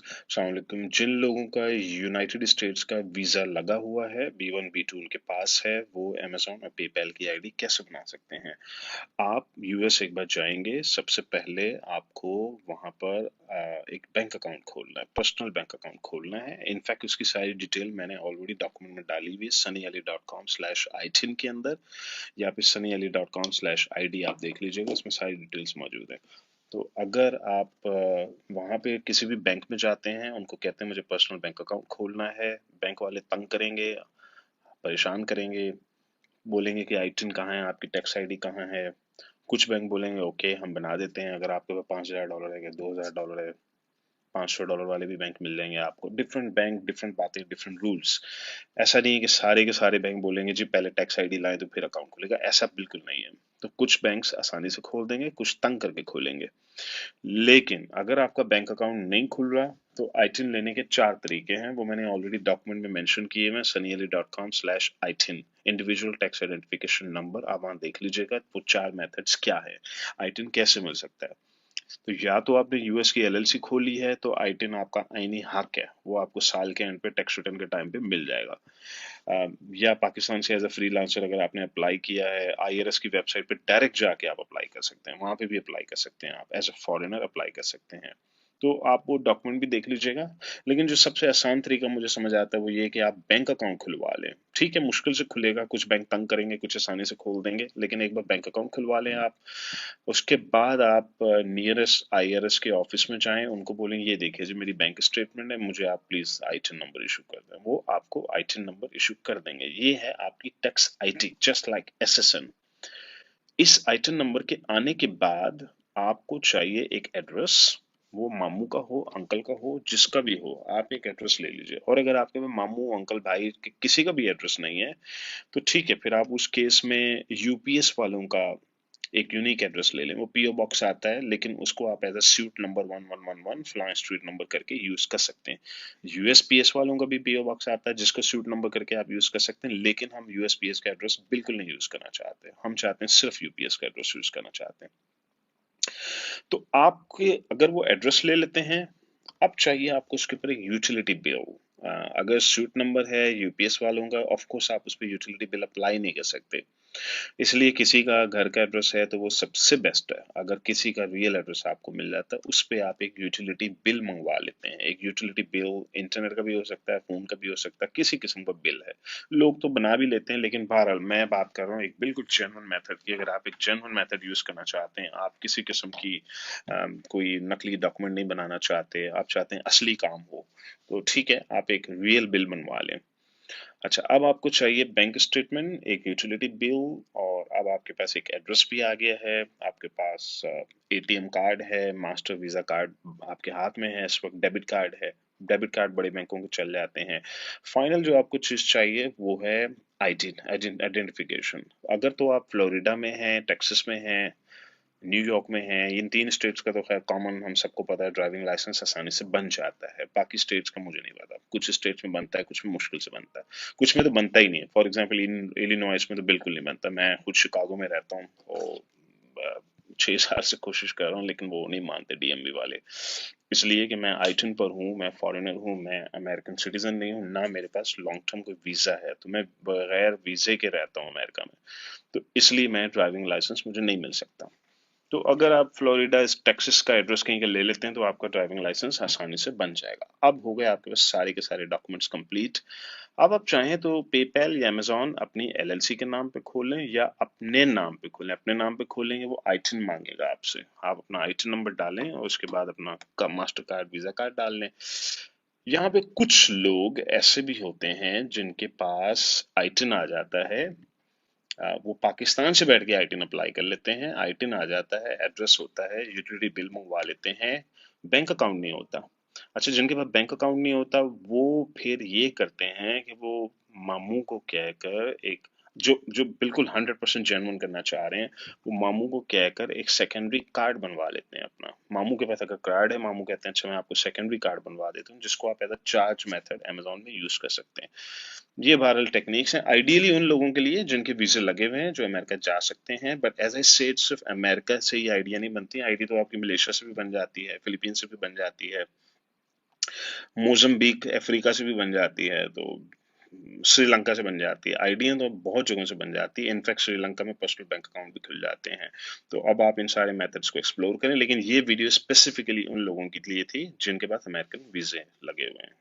अस्सलाम वालेकुम। जिन लोगों का यूनाइटेड स्टेट्स का वीज़ा लगा हुआ है, B1 B2 उनके पास है, वो अमेजोन और पेपैल की आईडी कैसे बना सकते हैं। आप यूएस एक बार जाएंगे, सबसे पहले आपको वहां पर एक बैंक अकाउंट खोलना है, पर्सनल बैंक अकाउंट खोलना है। इनफैक्ट उसकी सारी डिटेल मैंने ऑलरेडी डॉक्यूमेंट में डाली हुई है sunnyali.com/itin के अंदर, या फिर sunnyali.com/id आप देख लीजिएगा, उसमें सारी डिटेल्स मौजूद है। तो अगर आप वहाँ पे किसी भी बैंक में जाते हैं, उनको कहते हैं मुझे पर्सनल बैंक अकाउंट खोलना है, बैंक वाले तंग करेंगे, परेशान करेंगे, बोलेंगे कि आईटिन कहाँ है, आपकी टैक्स आईडी कहाँ है। कुछ बैंक बोलेंगे ओके हम बना देते हैं, अगर आपके पास $5,000 है या $2,000 है, $500 वाले भी बैंक मिल जाएंगे आपको। डिफरेंट बैंक, डिफरेंट बातें, डिफरेंट रूल्स। ऐसा नहीं है कि सारे के सारे बैंक बोलेंगे जी पहले टैक्स आईडी लाएं तो फिर अकाउंट खुलेगा, ऐसा बिल्कुल नहीं है। तो कुछ बैंक्स आसानी से खोल देंगे, कुछ तंग करके खोलेंगे। लेकिन अगर आपका बैंक अकाउंट नहीं खुल रहा, तो आईटिन लेने के 4 तरीके हैं, वो मैंने ऑलरेडी डॉक्यूमेंट में मेंशन किए हैं, sunnyali.com/itin। Individual tax identification number आप वहां देख लीजिएगा, वो 4 मेथड्स क्या है, आईटिन कैसे मिल सकता है। तो या तो आपने यूएस की एलएलसी खोली है तो आईटिन आपका आईनी हक है, वो आपको साल के एंड पे टैक्स रिटर्न के टाइम पे मिल जाएगा। या पाकिस्तान से एज अ फ्रीलांसर अगर आपने अप्लाई किया है, आईआरएस की वेबसाइट पे डायरेक्ट जाके आप अप्लाई कर सकते हैं, वहां पे भी अप्लाई कर सकते हैं, आप एज अ फॉरेनर अप्लाई कर सकते हैं। तो आप वो डॉक्यूमेंट भी देख लीजिएगा। लेकिन जो सबसे आसान तरीका मुझे समझ आता है वो ये कि आप बैंक अकाउंट खुलवा लें। ठीक है, मुश्किल से खुलेगा, कुछ बैंक तंग करेंगे, कुछ आसानी से खोल देंगे, लेकिन एक बार बैंक अकाउंट खुलवा लें आप। उसके बाद आप नियरेस्ट आईआरएस के ऑफिस में जाएं, उनको बोलें ये देखिए जी मेरी बैंक स्टेटमेंट है, मुझे आप प्लीज आईटिन नंबर इशू कर दें। वो आपको आईटिन नंबर इशू कर देंगे। ये है आपकी tax ID, just like SSN. इस आईटिन नंबर के आने के बाद आपको चाहिए एक एड्रेस, वो मामू का हो, अंकल का हो, जिसका भी हो, आप एक एड्रेस ले लीजिए। और अगर आपके में मामू, अंकल, भाई किसी का भी एड्रेस नहीं है तो ठीक है, फिर आप उस केस में यूपीएस वालों का एक यूनिक एड्रेस ले लें। वो पीओ बॉक्स आता है, लेकिन उसको आप as a suit number 1111 Flynn street number करके यूज कर सकते हैं। यूएसपीएस वालों का भी पीओ बॉक्स आता है जिसको सूट नंबर करके आप यूज कर सकते हैं, लेकिन हम यूएसपीएस का एड्रेस बिल्कुल नहीं यूज करना चाहते, हम चाहते हैं सिर्फ यूपीएस का एड्रेस यूज करना चाहते हैं। तो आपके अगर वो एड्रेस ले लेते हैं, अब चाहिए आपको उसके ऊपर एक यूटिलिटी बिल। अगर सूट नंबर है यूपीएस वालों का, ऑफ कोर्स आप उस पर यूटिलिटी बिल अप्लाई नहीं कर सकते। इसलिए किसी का घर का एड्रेस है तो वो सबसे बेस्ट है। अगर किसी का रियल एड्रेस आपको मिल जाता है, उस पे आप एक यूटिलिटी बिल मंगवा लेते हैं। एक यूटिलिटी बिल इंटरनेट का भी हो सकता है, फोन का भी हो सकता है, किसी किस्म का बिल है। लोग तो बना भी लेते हैं, लेकिन बहरहाल मैं बात कर रहा हूँ एक बिल्कुल जेन्युइन मेथड की। अगर आप एक जेन्युइन मेथड यूज करना चाहते हैं, आप किसी किस्म की कोई नकली डॉक्यूमेंट नहीं बनाना चाहते, आप चाहते हैं असली काम हो, तो ठीक है, आप एक रियल बिल बनवा लें। अच्छा, अब आपको चाहिए बैंक स्टेटमेंट, एक यूटिलिटी बिल, और अब आपके पास एक एड्रेस भी आ गया है, आपके पास एटीएम कार्ड है, मास्टर वीजा कार्ड आपके हाथ में है इस वक्त, डेबिट कार्ड है। डेबिट कार्ड बड़े बैंकों को चल जाते हैं। फाइनल जो आपको चीज चाहिए वो है आइडेंटिफिकेशन। अगर तो आप फ्लोरिडा में हैं, टेक्सास में हैं, न्यूयॉर्क में है, इन 3 स्टेट्स का तो खैर कॉमन हम सबको पता है, ड्राइविंग लाइसेंस आसानी से बन जाता है। बाकी स्टेट्स का मुझे नहीं पता, कुछ स्टेट्स में बनता है, कुछ में मुश्किल से बनता है, कुछ में तो बनता ही नहीं है। फॉर एग्जांपल इलिनॉइस में तो बिल्कुल नहीं बनता। मैं खुद शिकागो में रहता हूँ और 6 साल से कोशिश कर रहा हूँ, लेकिन वो नहीं मानते डीएमवी वाले, इसलिए कि मैं आइटन पर हूँ, मैं फॉरेनर हूँ, मैं अमेरिकन सिटीजन नहीं हूँ, ना मेरे पास लॉन्ग टर्म कोई वीजा है, तो मैं बगैर वीजे के रहता हूँ अमेरिका में। तो इसलिए मैं ड्राइविंग लाइसेंस मुझे नहीं मिल सकता। तो अगर आप फ्लोरिडा टेक्सास का एड्रेस कहीं का ले लेते हैं तो आपका ड्राइविंग लाइसेंस आसानी से बन जाएगा। अब हो गए आपके पास सारे के सारे डॉक्यूमेंट्स कंप्लीट। अब आप चाहें तो पेपैल या अमेजोन अपनी एलएलसी के नाम पे खोलें या अपने नाम पे खोलें। अपने नाम पे खोलेंगे वो आईटिन मांगेगा आपसे, आप अपना आईटिन नंबर डालें और उसके बाद अपना मास्टर कार्ड, वीजा कार्ड डाल लें। यहाँ पे कुछ लोग ऐसे भी होते हैं जिनके पास आईटिन आ जाता है, वो पाकिस्तान से बैठ के आईटिन अप्लाई कर लेते हैं, आईटिन आ जाता है, एड्रेस होता है, यूटिलिटी बिल मंगवा लेते हैं, बैंक अकाउंट नहीं होता। अच्छा, जिनके पास बैंक अकाउंट नहीं होता वो फिर ये करते हैं कि वो मामू को कहकर एक, जो जो बिल्कुल 100% जेन्युइन करना चाह रहे हैं, वो मामू को कहकर एक सेकेंडरी कार्ड बनवा लेते हैं अपना। मामू के पास अगर कार्ड है, मामू कहते हैं अच्छा मैं आपको सेकेंडरी कार्ड बनवा देता हूँ, जिसको आप as a charge method Amazon में यूज कर सकते हैं। ये वायरल टेक्निक्स हैं आइडियली उन लोगों के लिए जिनके वीजे लगे हुए हैं, जो अमेरिका जा सकते हैं। बट एज आई सेड, सिर्फ अमेरिका से ही आइडिया नहीं बनती, आईडी तो आपकी मलेशिया से भी बन जाती है, फिलीपीन से भी बन जाती है, मोज़म्बिक अफ्रीका से भी बन जाती है, तो श्रीलंका से बन जाती है, आईडियां तो बहुत जगहों से बन जाती है। इनफैक्ट श्रीलंका में पर्सनल बैंक अकाउंट भी खुल जाते हैं। तो अब आप इन सारे मेथड्स को एक्सप्लोर करें, लेकिन ये वीडियो स्पेसिफिकली उन लोगों के लिए थी जिनके पास अमेरिकन वीजे लगे हुए हैं।